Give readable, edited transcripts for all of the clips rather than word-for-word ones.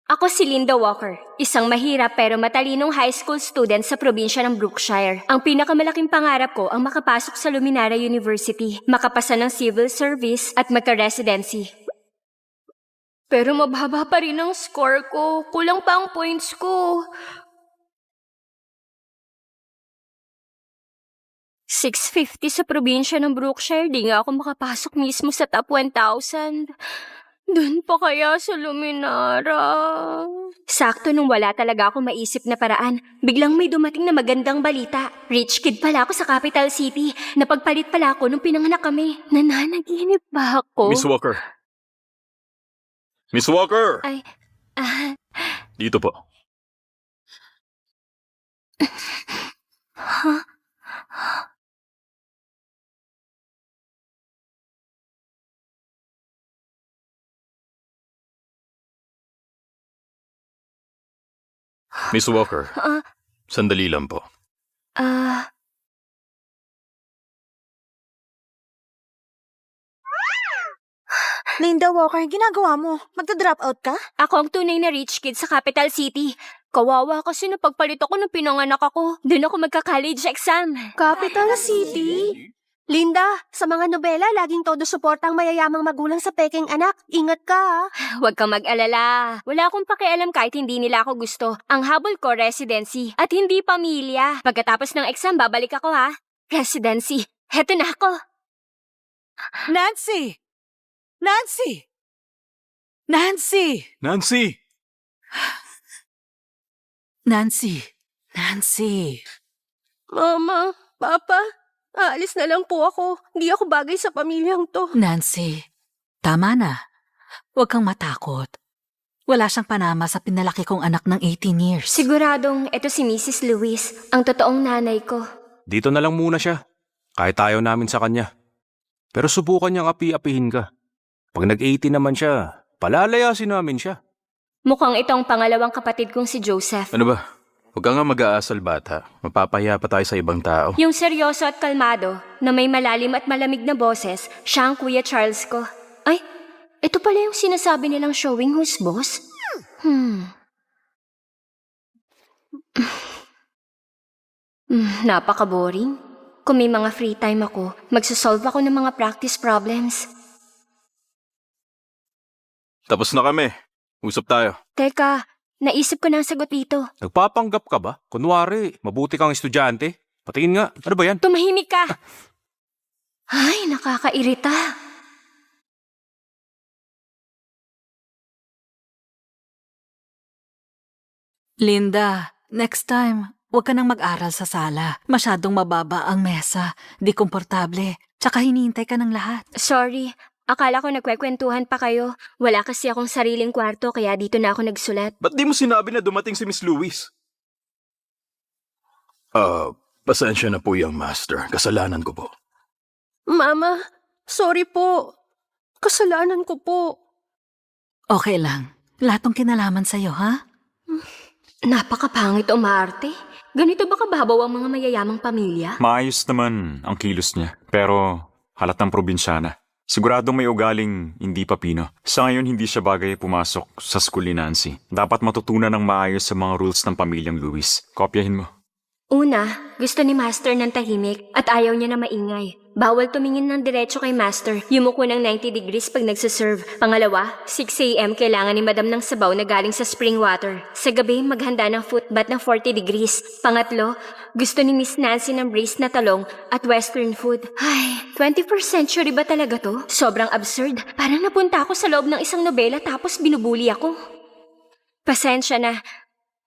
Ako si Linda Walker, isang mahirap pero matalinong high school student sa probinsya ng Brookshire. Ang pinakamalaking pangarap ko ang makapasok sa Luminara University, makapasa ng civil service at magka-residency. Pero mababa pa rin ang score ko. Kulang pa ang points ko. 650 sa probinsya ng Brookshire, di nga ako makapasok mismo sa top 1,000. Doon pa kaya sa Luminara? Sakto nung wala talaga ako maisip na paraan, biglang may dumating na magandang balita. Rich kid pala ako sa capital city. Napagpalit pala ako nung pinanganak kami. Nananaginip ba ako? Miss Walker. Miss Walker! Ay, Dito po. ha? Miss Walker. Ah, Sandali lang po. ah... Linda Walker, ginagawa mo? Magda-drop out ka? Ako ang tunay na rich kid sa capital city. Kawawa kasi napagpalit ako nung pinanganak ako. Doon ako magka-college exam. Capital City? Linda, sa mga nobela, laging todo suporta ang mayayamang magulang sa peking anak. Ingat ka, ha? Huwag kang mag-alala. Wala akong pakialam kahit hindi nila ako gusto. Ang habol ko, residency. At hindi pamilya. Pagkatapos ng exam, babalik ako ha. Residency. Heto na ako. Nancy! Nancy! Nancy! Nancy! Nancy! Nancy! Mama, Papa, aalis na lang po ako. Hindi ako bagay sa pamilyang to. Nancy, tama na. Huwag kang matakot. Wala siyang panama sa pinalaki kong anak ng 18 years. Siguradong ito si Mrs. Lewis, ang totoong nanay ko. Dito na lang muna siya. Kahit ayaw namin sa kanya. Pero subukan niyang api-apihin ka. Pag nag-18 naman siya, palalayasin namin siya. Mukhang ito ang pangalawang kapatid kong si Joseph. Ano ba? Huwag ka nga mag-aasal bata. Mapapahiya pa tayo sa ibang tao. Yung seryoso at kalmado, na may malalim at malamig na boses, siya ang Kuya Charles ko. Ay, ito pala yung sinasabi nilang showing who's boss? Napaka-boring. Kung may mga free time ako, magsasolve ako ng mga practice problems. Tapos na kami. Usap tayo. Teka, naisip ko na ang sagot dito. Nagpapanggap ka ba? Kunwari, mabuti kang estudyante. Patingin nga. Ano ba yan? Tumahimik ka! Ay, nakakairita. Linda, next time, huwag ka nang mag-aral sa sala. Masyadong mababa ang mesa. Di komportable. Tsaka hinihintay ka ng lahat. Sorry, akala ko nagkwekwentuhan pa kayo. Wala kasi akong sariling kwarto kaya dito na ako nagsulat. Ba't di mo sinabi na dumating si Miss Lewis? Pasensya na po yung master. Kasalanan ko po. Mama, sorry po. Kasalanan ko po. Okay lang. Lahat ng kinalaman sa'yo, ha? Napakapangit umarte. Ganito ba kababaw ang mga mayayamang pamilya? Maayos naman ang kilos niya, pero halatang probinsyana. Siguradong may ugaling hindi papino. Sa ngayon, hindi siya bagay pumasok sa school ni Nancy. Dapat matutunan ng maayos sa mga rules ng pamilyang Lewis. Kopyahin mo. Una, gusto ni Master ng tahimik at ayaw niya na maingay. Bawal tumingin ng diretso kay Master. Yumuko ng 90 degrees pag nagsaserve. Pangalawa, 6 a.m. kailangan ni Madam ng sabaw na galing sa spring water. Sa gabi, maghanda ng foot bath ng 40 degrees. Pangatlo, gusto ni Miss Nancy ng braised na talong at western food. Ay, 21st century ba talaga to? Sobrang absurd. Parang napunta ako sa loob ng isang nobela tapos binubuli ako. Pasensya na.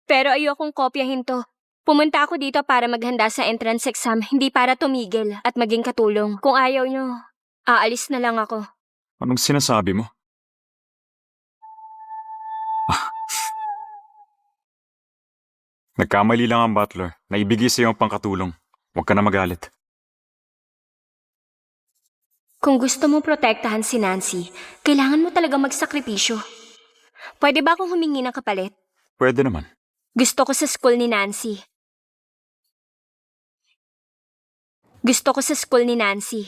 Pero ayokong kopyahin to. Pumunta ako dito para maghanda sa entrance exam, hindi para tumigil at maging katulong. Kung ayaw nyo, aalis na lang ako. Anong sinasabi mo? Nagkamali lang ang butler. Naibigay sa iyo ang pangkatulong. Huwag ka na magalit. Kung gusto mo protektahan si Nancy, kailangan mo talaga magsakripisyo. Pwede ba akong humingi ng kapalit? Pwede naman. Gusto ko sa school ni Nancy. Gusto ko sa school ni Nancy.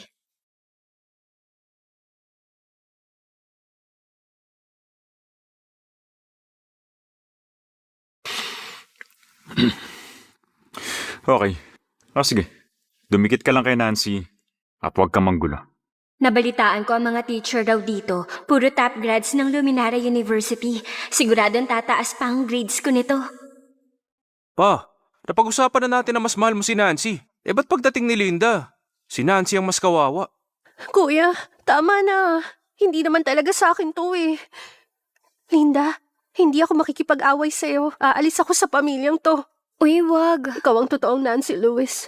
Okay. Sige. Dumikit ka lang kay Nancy at huwag kang manggulo. Nabalitaan ko ang mga teacher daw dito. Puro top grads ng Luminara University. Siguradong tataas pa ang grades ko nito. Pa, napag-usapan na natin na mas mahal mo si Nancy. Ba't pagdating ni Linda, si Nancy ang mas kawawa? Kuya, tama na. Hindi naman talaga sa akin to eh. Linda, hindi ako makikipag-away sa'yo. Aalis ako sa pamilyang to. Uy, wag. Ikaw ang totoong Nancy Lewis.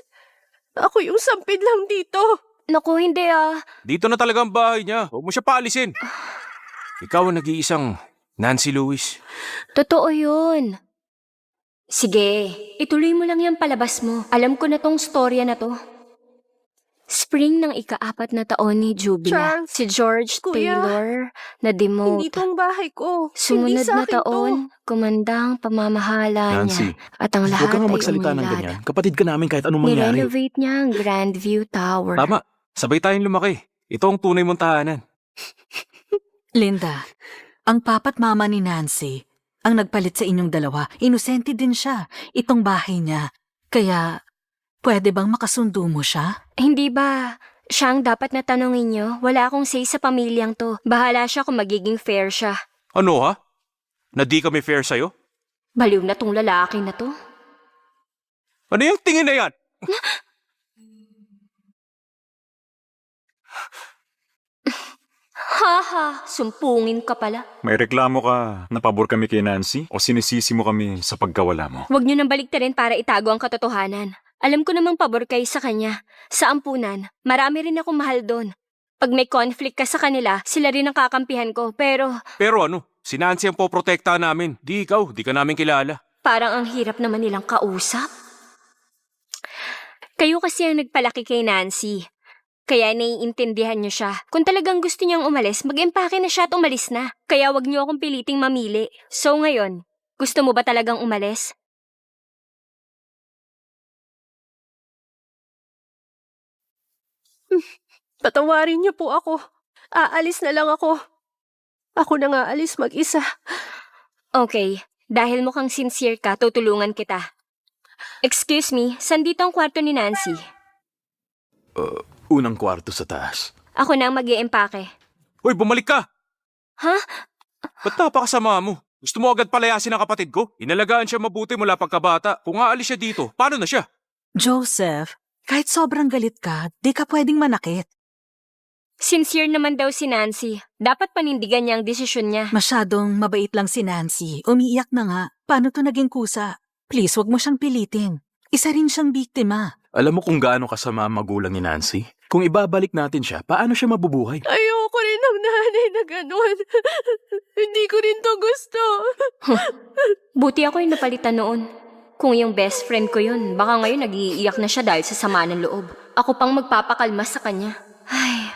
Ako yung sampid lang dito. Naku, hindi ah. Dito na talaga ang bahay niya. Huwag mo siya paalisin. Ikaw ang nag-iisang Nancy Lewis. Totoo yun. Sige, ituloy mo lang yung palabas mo. Alam ko na tong storya na to. Spring ng ika-4 na taon ni Jubila. Charles, Si George Kuya, Taylor na Hindi demote. tong bahay ko. Sumunod hindi sa na akin taon, kumandang pamamahala Nancy, niya. At ang lahat Huwag kang ay magsalita ng umilad. ganyan. Kapatid ka namin kahit anong mangyari. Nirenovate niya ang Grandview Tower. Tama, sabay tayong lumaki. Ito ang tunay mong tahanan. Linda, ang papa't mama ni Nancy ang nagpalit sa inyong dalawa. Inosente din siya. Itong bahay niya. Kaya, pwede bang makasundo mo siya? Hindi ba siya ang dapat na tanongin niyo? Wala akong say sa pamilyang to. Bahala siya kung magiging fair siya. Ano ha? Na di kami fair sa'yo? Baliw na tong lalaki na to. Ano yung tingin na yan? Haha, sumpungin ka pala. May reklamo ka na pabor kami kay Nancy o sinisisi mo kami sa pagkawala mo? Huwag niyo nang baliktarin para itago ang katotohanan. Alam ko namang pabor kayo sa kanya. Sa ampunan, marami rin akong mahal doon. Pag may conflict ka sa kanila, sila rin ang kakampihan ko. Pero Pero ano, si Nancy ang poprotekta namin. Di ikaw, di ka namin kilala. parang ang hirap naman nilang kausap. Kayo kasi ang nagpalaki kay Nancy. Kaya naiintindihan niyo siya. Kung talagang gusto niyang umalis, mag-empake na siya at umalis na. Kaya wag niyo akong piliting mamili. So ngayon, gusto mo ba talagang umalis? Patawarin niyo po ako. Aalis na lang ako. Ako na nga alis mag-isa. Okay, dahil mukhang sincere ka, tutulungan kita. Excuse me, sandito ang kwarto ni Nancy. Unang kwarto sa taas. Ako na ang mag-iempake. Hoy, bumalik ka! Ha? Ba't napakasama mo? Gusto mo agad palayasin ang kapatid ko? Inalagaan siya mabuti mula pagkabata. Kung aalis siya dito, paano na siya? Joseph, kahit sobrang galit ka, di ka pwedeng manakit. Sincere naman daw si Nancy. Dapat panindigan niya ang desisyon niya. Masyadong mabait lang si Nancy. Umiiyak na nga. Paano to naging kusa? Please, wag mo siyang pilitin. Isa rin siyang biktima. Alam mo kung gaano kasama ang magulang ni Nancy? Kung ibabalik natin siya, paano siya mabubuhay? Ayoko rin ng nanay na ganun. Hindi ko rin to gusto. Buti ako yung napalitan noon. Kung yung best friend ko yun, baka ngayon nag-iiyak na siya dahil sa sama ng loob. Ako pang magpapakalma sa kanya. Ay,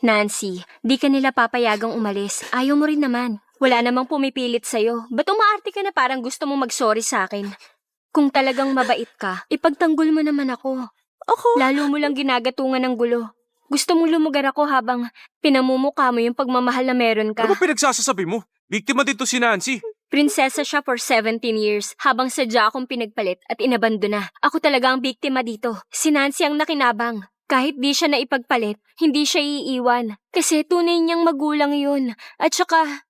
Nancy, di ka nila papayagang umalis. Ayaw mo rin naman. Wala namang pumipilit sa'yo. Ba't umaarte ka na parang gusto mo mag-sorry sa akin? Kung talagang mabait ka, ipagtanggol mo naman ako. Ako? Lalo mo lang ginagatungan ng gulo. Gusto mong lumugar ako habang pinamumukha mo yung pagmamahal na meron ka. Ano ba pinagsasasabi mo? Biktima dito si Nancy. Prinsesa siya for 17 years habang sadya akong pinagpalit at inabandona. Ako talaga ang biktima dito. Si Nancy ang nakinabang. Kahit di siya naipagpalit, hindi siya iiwan. Kasi tunay niyang magulang yun. At saka...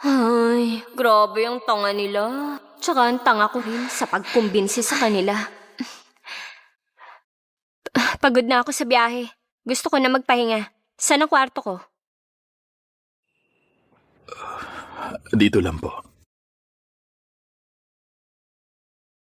Ay, grabe yung tanga nila. Tsaka ang tanga ko rin sa pagkumbinsi sa kanila. Pagod na ako sa biyahe. Gusto ko na magpahinga. Saan ang kwarto ko? Dito lang po.